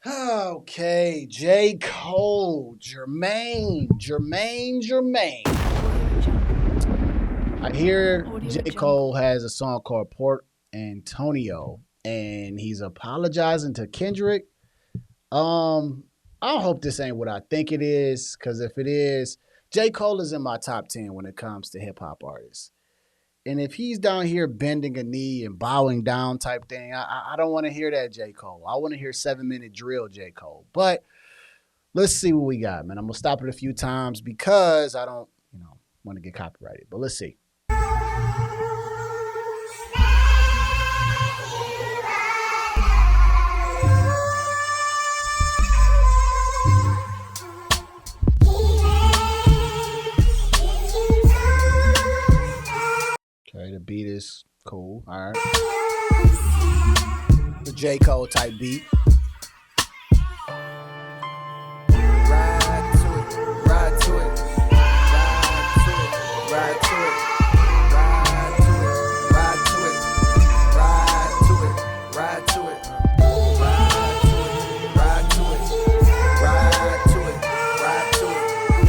Okay, J. Cole, Jermaine. I hear J. Cole has a song called Port Antonio, and he's apologizing to Kendrick. I hope this ain't what I think it is, because if it is, J. Cole is in my top 10 when it comes to hip hop artists. And if he's down here bending a knee and bowing down type thing, I don't want to hear that J. Cole. I want to hear 7-minute drill J. Cole. But let's see what we got, man. I'm going to stop it a few times because I don't, want to get copyrighted. But let's see. Okay, the beat is cool. All right. The J. Cole type beat. Ride to it, ride to it, ride to it, ride to it, ride to it, ride to it, ride to it, ride to it, ride to it, ride to it, ride to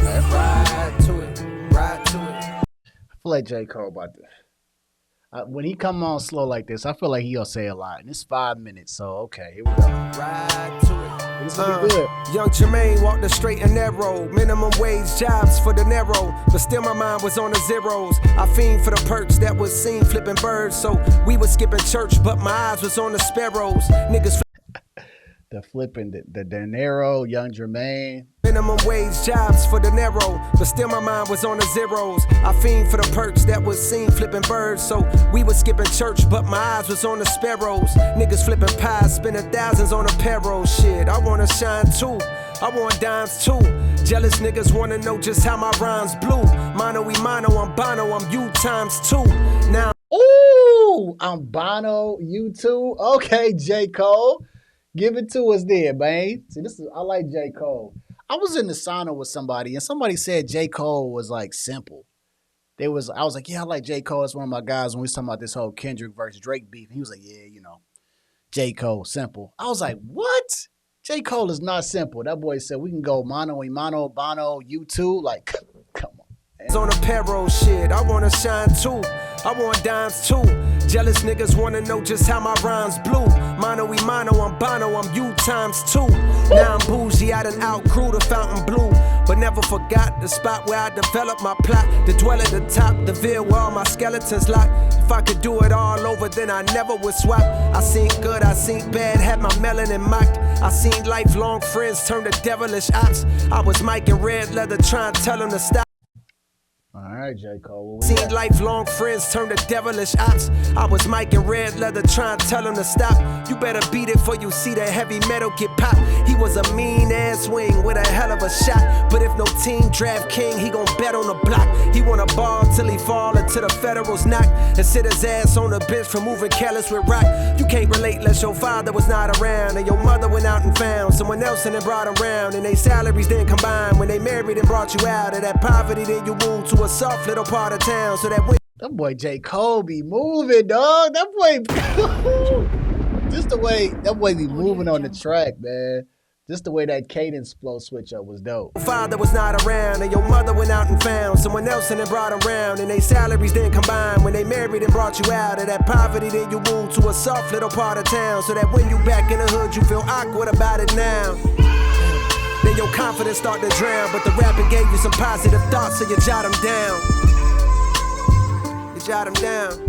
it, ride to it, ride to it. I feel like J. Cole about to. When he come on slow like this, I feel like he'll say a lot. And it's 5 minutes, so okay, here we go. Ride to it. This will be good. Young Jermaine walked the straight and narrow. Minimum wage jobs for the narrow. But still my mind was on the zeros. I fiend for the perks that was seen flipping birds. So we was skipping church, but my eyes was on the sparrows. Niggas The flipping, the dinero, Young Jermaine. minimum wage jobs for the narrow, but still my mind was on the zeros. I fiend for the perks that was seen flipping birds. So we was skipping church, but my eyes was on the sparrows. Niggas flipping pies, spending thousands on a payroll. Shit, I wanna shine too. I want dimes too. Jealous niggas wanna know just how my rhymes blew. Mono y mono, I'm Bono, I'm you times 2. Now, Ooh, I'm Bono, you too. Okay, J. Cole. Give it to us there, man. See, I like J. Cole. I was in the sauna with somebody, and somebody said J. Cole was like simple. I was like, yeah, I like J. Cole. It's one of my guys when we was talking about this whole Kendrick versus Drake beef. And he was like, yeah, J. Cole, simple. I was like, what? J. Cole is not simple. That boy said we can go mono y mono, Bono, you too. Like, come on. it's on the payroll. Shit, I wanna shine too. I want dimes too. Jealous niggas wanna know just how my rhymes blew. Mono y mono, I'm Bono, I'm you times 2. Now I'm bougie, I done outgrew the fountain blue. But never forgot the spot where I developed my plot. To dwell at the top, the veil where all my skeletons locked. If I could do it all over, then I never would swap. I seen good, I seen bad, had my melanin mocked. I seen lifelong friends turn to devilish ops. I was Mike in red leather trying to tell them to stop. All right, J. Cole. Seen lifelong friends turn to devilish ops. I was Mike in red leather trying to tell him to stop. You better beat it for you see that heavy metal get popped. He was a mean ass wing with a hell of a shot. But if no team draft king, he gon' bet on the block. He wanna ball till he fall until the federals knock. And sit his ass on the bench for moving careless with rock. You can't relate unless your father was not around. And your mother went out and found someone else and then brought around. And they salaries didn't combine. When they married and brought you out of that poverty, then you moved to a soft little part of town. So that boy J. Cole be moving, dog. That boy, just the way that boy be moving on the track, man. Just the way that cadence flow switch up was dope. Father was not around, and your mother went out and found someone else and then brought around. And they salaries didn't combine. When they married and brought you out of that poverty, then you moved to a soft little part of town. So that when you back in the hood, you feel awkward about it now. Then your confidence start to drown, but the rapping gave you some positive thoughts, so you jot them down. You jot them down.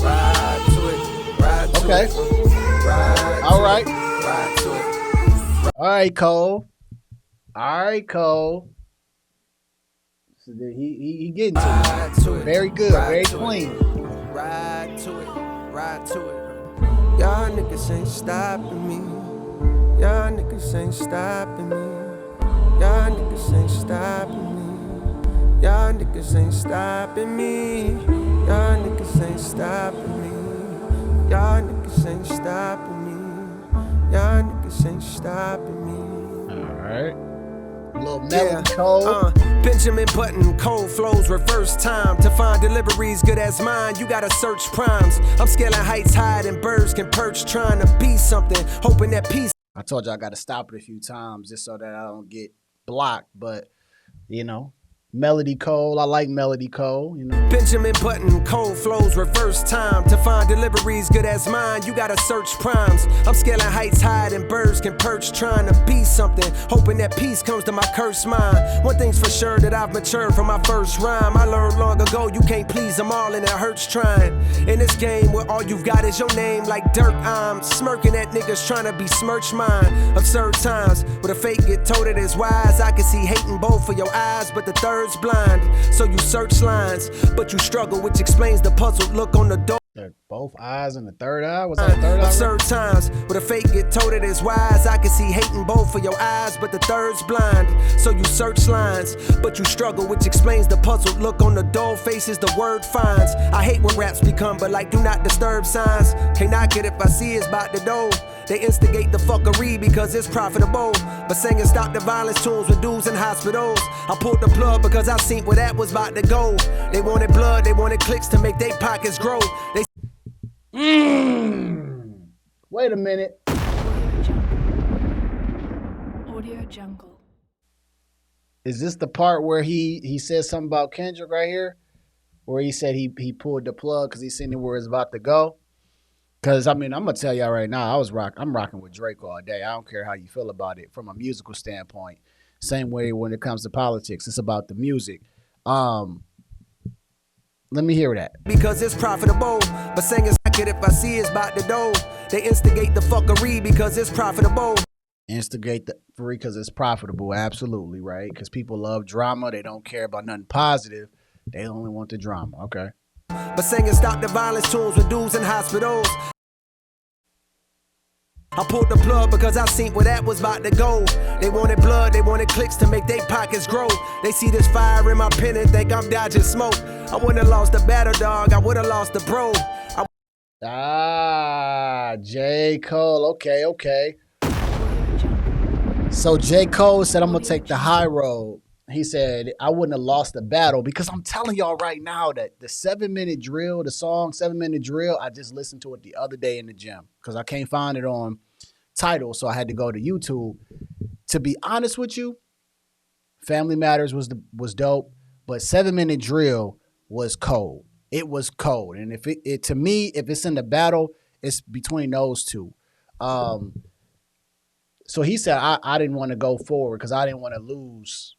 Ride to it, ride to Okay. it. Ride All to right. it, ride to it. All right, Cole. All right, Cole. So he getting to Ride it. to it. Very good, Ride very to clean. It. Ride to it, ride to it. Y'all niggas ain't stopping me. Y'all niggas ain't stopping me. Y'all niggas ain't stopping me. Y'all niggas ain't stopping me. Y'all niggas ain't stopping me. Y'all niggas ain't stopping me. Y'all niggas ain't stopping me. All right. A little melody, Cole. Benjamin Button, cold flows, reverse time. To find deliveries good as mine, you gotta search primes. I'm scaling heights higher than birds can perch, trying to be something, hoping that peace. I told you I got to stop it a few times just so that I don't get blocked. But, you know, Melody Cole. I like Melody Cole, you know. Benjamin Button, cold flows, reverse time. To find deliveries good as mine, you gotta search primes. I'm scaling heights higher than birds can perch, trying to be something, hoping that peace comes to my cursed mind. One thing's for sure, that I've matured from my first rhyme. I learned long ago, you can't please them all and it hurts trying. In this game where all you've got is your name, like Dirk, I'm smirking at niggas trying to besmirch mine. Absurd times, where the fake get told it is wise. I can see hate in both of your eyes, but the third's blind. So you search lines, but you struggle, which explains the puzzled look on the door. Both eyes and the third eye? What's that third eye? Absurd times, where the fake get told it is wise. I can see hate in both of your eyes, but the third's blind. So you search lines, but you struggle, which explains the puzzled look on the dull faces the word finds. I hate when raps become, but like do not disturb signs. Can't knock it if I see it's about to do. They instigate the fuckery because it's profitable. But singing stop the violence tunes with dudes in hospitals. I pulled the plug because I seen where that was about to go. They wanted blood, they wanted clicks to make their pockets grow. They Wait a minute. Audio Jungle. Is this the part where he says something about Kendrick right here? Where he said he pulled the plug because he seen it where it's about to go? Because, I mean, I'm going to tell y'all right now, I'm rocking with Drake all day. I don't care how you feel about it from a musical standpoint. Same way when it comes to politics. It's about the music. Let me hear that. Because it's profitable, but singers like it if I see it's about to do. They instigate the fuckery because it's profitable. Instigate the free because it's profitable. Absolutely, right? Because people love drama. They don't care about nothing positive. They only want the drama. Okay. But singers stop the violence tunes with dudes in hospitals. I pulled the plug because I seen where that was about to go. They wanted blood, they wanted clicks to make their pockets grow. They see this fire in my pen and think I'm dodging smoke. I wouldn't have lost the battle, dog. I would have lost the bro. J. Cole. Okay. So J. Cole said, I'm going to take the high road. He said, I wouldn't have lost the battle because I'm telling y'all right now that the 7-minute drill, the song 7-minute drill, I just listened to it the other day in the gym because I can't find it on Tidal, so I had to go to YouTube. To be honest with you, Family Matters was dope, but 7-minute drill was cold. It was cold, and if it to me, if it's in the battle, it's between those two. So he said I didn't want to go forward because I didn't want to lose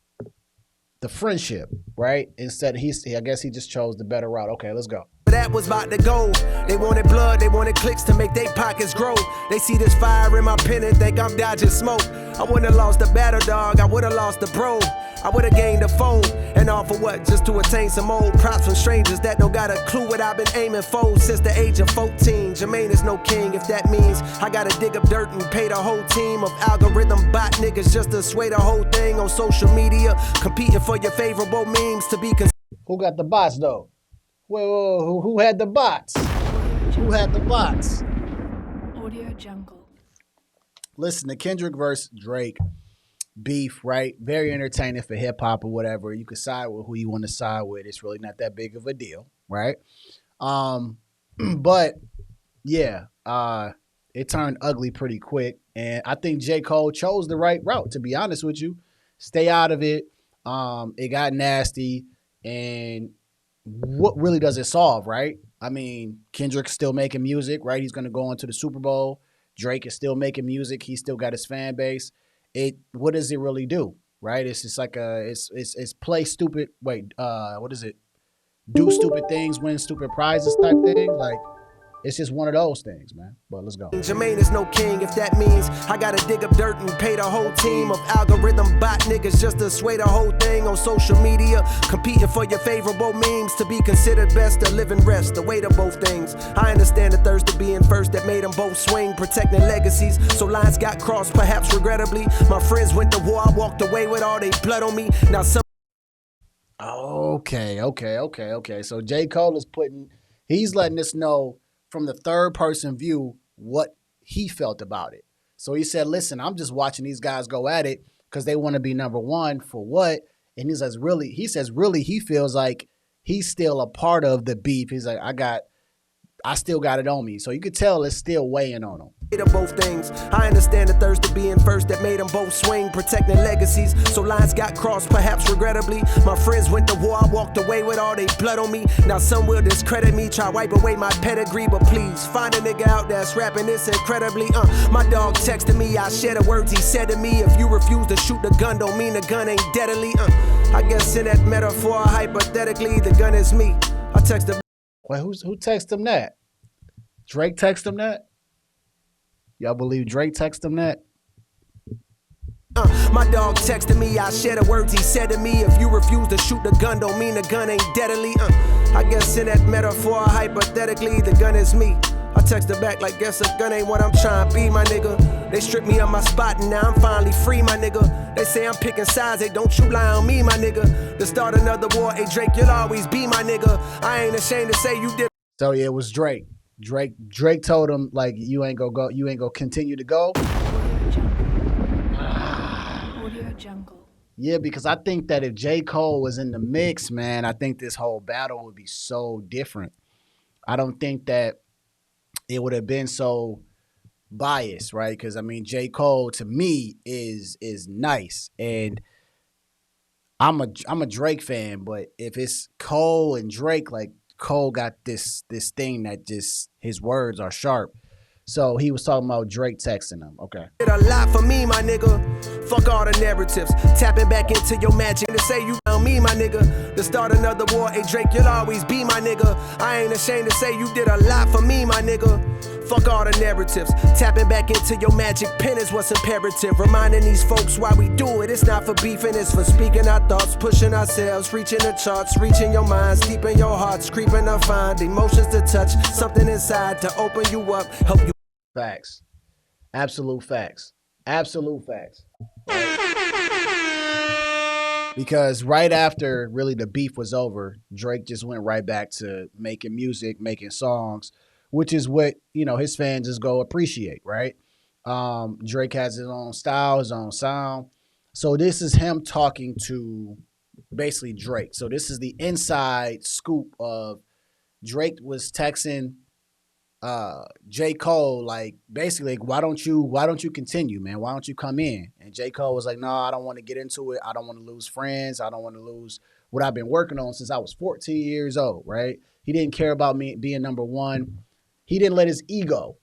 the friendship, right? Instead, I guess he just chose the better route. Okay, let's go. That was about to go. They wanted blood, they wanted clicks to make their pockets grow. They see this fire in my pen and think I'm dodging smoke. I wouldn't have lost the battle, dog. I would have lost the bro. I would have gained a foe. And all for what? Just to attain some old props from strangers that don't got a clue what I've been aiming for since the age of 14. Jermaine is no king if that means I gotta dig up dirt and pay the whole team of algorithm bot niggas just to sway the whole thing on social media, competing for your favorable memes to be Who got the bots though? Whoa, who had the bots? Who had the bots? Audio Jungle. Listen, the Kendrick versus Drake beef, right? Very entertaining for hip hop or whatever. You can side with who you want to side with. It's really not that big of a deal, right? But yeah, it turned ugly pretty quick, and I think J. Cole chose the right route. To be honest with you, stay out of it. It got nasty, and what really does it solve, right? I mean, Kendrick's still making music, right? He's going to go into the Super Bowl. Drake is still making music. He still got his fan base. What does it really do, right? It's just like it's play stupid. Wait, what is it? Do stupid things, win stupid prizes type thing. Like, it's just one of those things, man. But let's go. Jermaine is no king if that means I gotta dig up dirt and pay the whole team of algorithm bot niggas just to sway the whole thing on social media, competing for your favorable memes to be considered best to live and rest. The weight of both things. I understand the thirst of being first that made them both swing, protecting legacies. So lines got crossed, perhaps regrettably. My friends went to war, I walked away with all they blood on me. Now some. Okay. So J. Cole is he's letting us know from the third person view what he felt about it. So he said, listen, I'm just watching these guys go at it because they want to be number one for what? And he says, really, he feels like he's still a part of the beef. He's like, I still got it on me. So you could tell it's still weighing on him. Of both things. I understand the thirst to made them both swing, protecting legacies. So lines got crossed, perhaps regrettably. My friends went to war, I walked away with all they blood on me. Now some will discredit me, try wipe away my pedigree. But please, find a nigga out there that's rapping this incredibly. My dog texted me, I share the words he said to me. If you refuse to shoot the gun, don't mean the gun ain't deadly. I guess in that metaphor, hypothetically, the gun is me. I text the. Wait, who texted him that? Drake texted him that? Y'all believe Drake texted him that? My dog texted me, I share the words he said to me. If you refuse to shoot the gun, don't mean the gun ain't deadly. I guess in that metaphor, hypothetically, the gun is me. I texted back like, guess a gun ain't what I'm trying to be, my nigga. They stripped me of my spot and now I'm finally free, my nigga. They say I'm picking sides, they don't you lie on me, my nigga. To start another war, hey Drake, you'll always be my nigga. I ain't ashamed to say you did. So yeah, it was Drake. Drake told him like you ain't gonna continue to go. Audio Jungle. Yeah, because I think that if J. Cole was in the mix, man, I think this whole battle would be so different. I don't think that it would have been so biased, right? Because I mean, J. Cole to me is nice, and I'm a Drake fan, but if it's Cole and Drake, like Cole got this thing that just his words are sharp. So he was talking about Drake texting him. Okay. Did a lot for me, my nigga. Fuck all the narratives. Tapping back into your magic to say you on me, my nigga. To start another war, hey Drake, you'll always be my nigga. I ain't ashamed to say you did a lot for me, my nigga. Fuck all the narratives. Tapping back into your magic pen is what's imperative. Reminding these folks why we do it. It's not for beefing, it's for speaking our thoughts, pushing ourselves, reaching the charts, reaching your minds, deep in your hearts, creeping to find emotions to touch, something inside to open you up, help you. Facts. Absolute facts. Absolute facts. Because right after really the beef was over, Drake just went right back to making music, making songs, which is what, you know, his fans just go appreciate, right? Drake has his own style, his own sound. So this is him talking to basically Drake. So this is the inside scoop of Drake was texting J. Cole, like basically, like, why don't you continue, man? Why don't you come in? And J. Cole was like, no, I don't want to get into it. I don't want to lose friends. I don't want to lose what I've been working on since I was 14 years old, right? He didn't care about me being number one. He didn't let his ego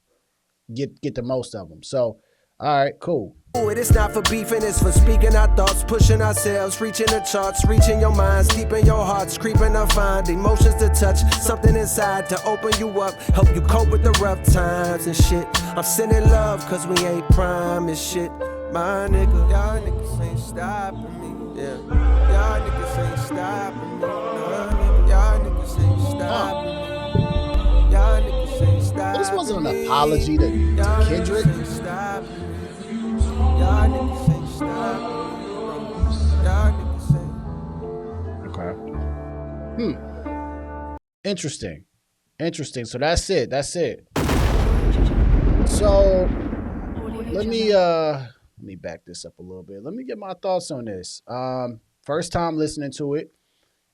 get the most of him. So, all right, cool. It's not for beefing, it's for speaking our thoughts, pushing ourselves, reaching the charts, reaching your minds, deep in your hearts, creeping to find emotions to touch, something inside to open you up, help you cope with the rough times and shit. I'm sending love cause we ain't promised shit, my nigga. Y'all niggas ain't stopping me, yeah. Y'all niggas ain't stopping me, no, nigga. Y'all niggas ain't stopping me. Y'all niggas ain't stopping me. This wasn't an apology to Kendrick. Y'all niggas ain't stopping me. Y'all niggas ain't. Okay. Interesting. So that's it. So let me back this up a little bit. Let me get my thoughts on this. First time listening to it,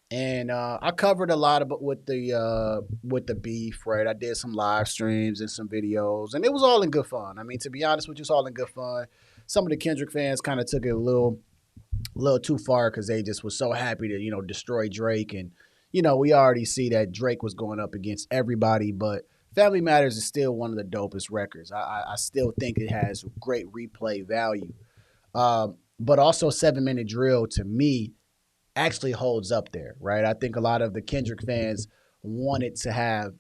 and I covered a lot about with the beef, right? I did some live streams and some videos, and it was all in good fun. I mean, to be honest with you, it's all in good fun. Some of the Kendrick fans kind of took it a little too far because they just was so happy to, you know, destroy Drake. And, you know, we already see that Drake was going up against everybody, but Family Matters is still one of the dopest records. I still think it has great replay value. But also 7 Minute Drill, to me, actually holds up there, right? I think a lot of the Kendrick fans wanted to have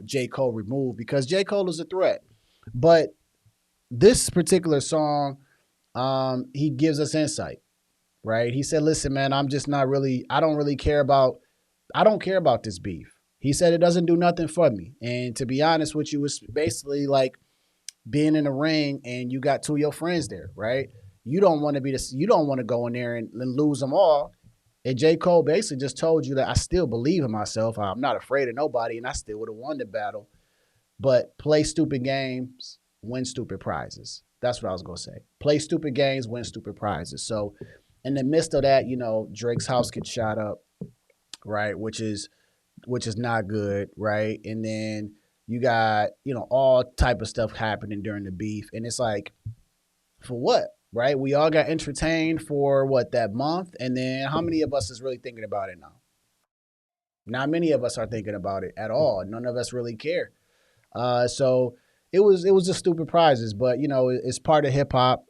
J. Cole removed because J. Cole is a threat. But this particular song, he gives us insight, right? He said, listen, man, I don't care about this beef. He said it doesn't do nothing for me. And to be honest with you, it's basically like being in a ring and you got two of your friends there, right? You don't want to go in there and lose them all. And J. Cole basically just told you that I still believe in myself. I'm not afraid of nobody, and I still would have won the battle. But play stupid games, win stupid prizes. That's what I was going to say. Play stupid games, win stupid prizes. So in the midst of that, you know, Drake's house gets shot up, right, which is not good, right? And then you got, you know, all type of stuff happening during the beef. And it's like, for what? right? We all got entertained for what, that month, and then how many of us is really thinking about it now? Not many of us are thinking about it at all. None of us really care. So it was just stupid prizes, but you know it's part of hip hop.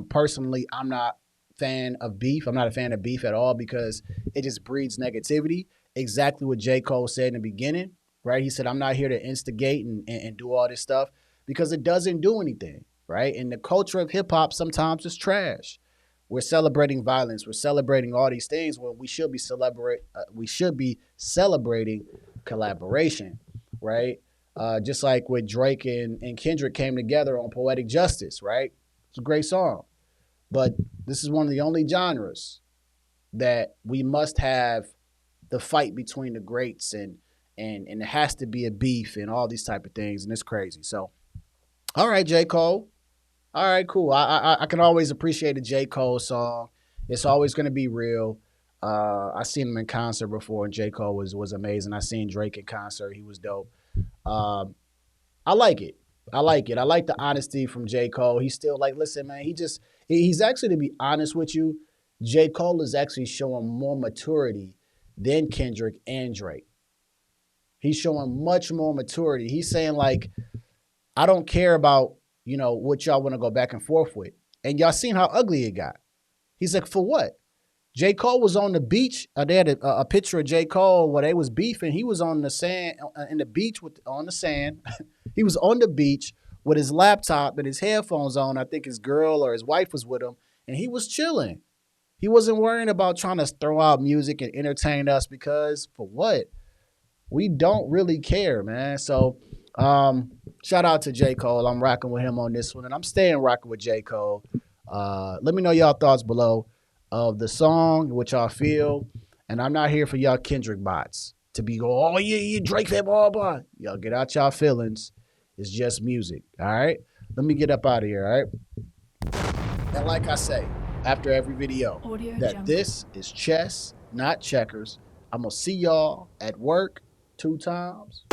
Personally, I'm not fan of beef. I'm not a fan of beef at all because it just breeds negativity. Exactly what J. Cole said in the beginning, right? He said, "I'm not here to instigate and do all this stuff because it doesn't do anything." Right? And the culture of hip hop sometimes is trash. We're celebrating violence. We're celebrating all these things when we should be celebrating collaboration, right? Just like with Drake and Kendrick came together on Poetic Justice, right? It's a great song. But this is one of the only genres that we must have the fight between the greats and it has to be a beef and all these type of things, and it's crazy. So, all right, J. Cole. All right, cool. I can always appreciate a J. Cole song. It's always gonna be real. I seen him in concert before, and J. Cole was amazing. I seen Drake in concert. He was dope. Um, I like it. I like it. I like the honesty from J. Cole. He's still like, listen, man, he's actually, to be honest with you, J. Cole is actually showing more maturity than Kendrick and Drake. He's showing much more maturity. He's saying, like, I don't care about, what y'all want to go back and forth with. And y'all seen how ugly it got. He's like, for what? J. Cole was on the beach. They had a picture of J. Cole where they was beefing. He was on the sand, in the beach on the sand. He was on the beach with his laptop and his headphones on. I think his girl or his wife was with him, and he was chilling. He wasn't worrying about trying to throw out music and entertain us because for what? We don't really care, man. So, shout out to J. Cole. I'm rocking with him on this one, and I'm staying rocking with J. Cole. Let me know y'all thoughts below of the song, what y'all feel. And I'm not here for y'all Kendrick bots to be go, oh yeah, Drake fan, blah, blah. Y'all get out y'all feelings. It's just music. All right. Let me get up out of here. All right. And like I say, after every video, Audio that Jungle. this is chess, not checkers. I'm gonna see y'all at work 2 times.